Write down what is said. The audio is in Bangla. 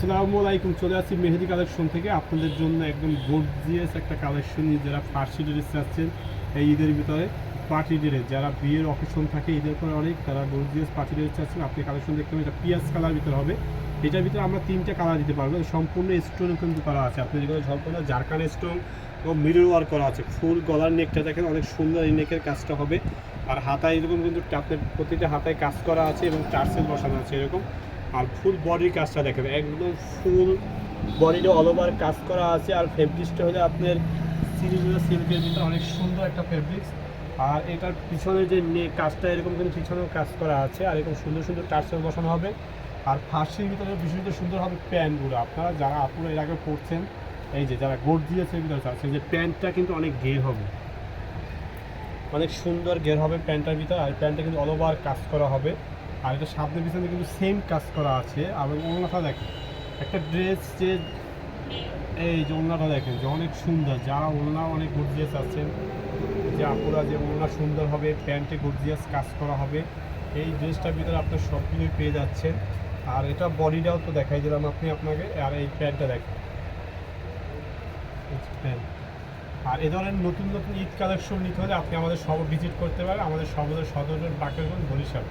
আসসালামু আলাইকুম। চলে আসছি মেহেদি কালেকশন থেকে আপনাদের জন্য একদম গর্জিয়াস একটা কালেকশন নিয়ে, যারা ফার্সি ড্রেস চাচ্ছেন এই ঈদের ভিতরে, পার্টি ড্রেস, যারা বিয়ের অকেশন থাকে ঈদের পরে অনেক, তারা গর্জিয়াস পার্টি ড্রেস চাচ্ছেন, আপনি কালেকশন দেখতে পাবেন। এটা পিঁয়াজ কালার ভিতরে হবে। এটার ভিতরে আমরা 3টা কালার দিতে পারবো। সম্পূর্ণ স্টোন কিন্তু করা আছে, আপনি যেগুলো সম্পূর্ণ জারকান স্টোন ও মিরর ওয়ার্ক করা আছে। ফুল গলার নেকটা দেখেন, অনেক সুন্দর এই নেকের কাজটা হবে। আর হাতায় এরকম কিন্তু আপনার প্রতিটা হাতায় কাজ করা আছে এবং টার্সেল বসানো আছে এরকম। আর ফুল বডির কাজটা দেখেন, একদম ফুল বডিটা অল ওভার কাজ করা আছে। আর ফেব্রিক্সটা হলে আপনার সিল্কের ভিতরে অনেক সুন্দর একটা ফেব্রিক্স। আর এটার পিছনে যে কাজটা এরকম কিন্তু পিছনেও কাজ করা আছে, আর এরকম সুন্দর সুন্দর টার্সেল বসানো হবে। আর ফার্সির ভিতরে ভীষণ সুন্দর হবে প্যান্টগুলো। আপনারা যারা আপুরা এর আগে পড়ছেন, এই যে যারা গর্জিয়াসের ভিতরে চাচ্ছেন, যে প্যান্টটা কিন্তু অনেক ঘের হবে, অনেক সুন্দর ঘের হবে প্যান্টটার ভিতরে। আর প্যান্টটা কিন্তু অল ওভার কাজ করা হবে। আর এটা সামনে পিছনে কিন্তু সেম কাজ করা আছে। আর ওড়নাটা দেখেন, একটা ড্রেস যে এই যে ওড়নাটা দেখেন যে অনেক সুন্দর। যারা ওড়না অনেক গর্জিয়াস আছেন, যে আপুরা যে ওড়না সুন্দর হবে, প্যান্টে গর্জিয়াস কাজ করা হবে, এই ড্রেসটার ভিতরে আপনার সবগুলোই পেয়ে যাচ্ছেন। আর এটা বডিটাও তো দেখাই দিলাম আপনাকে। আর এই প্যান্টটা দেখেন, প্যান্ট। আর এ ধরনের নতুন নতুন ঈদ কালেকশন নিতে হলে আপনি আমাদের সব ভিজিট করতে পারেন, আমাদের সদর বাকেরগঞ্জ, বরিশাল।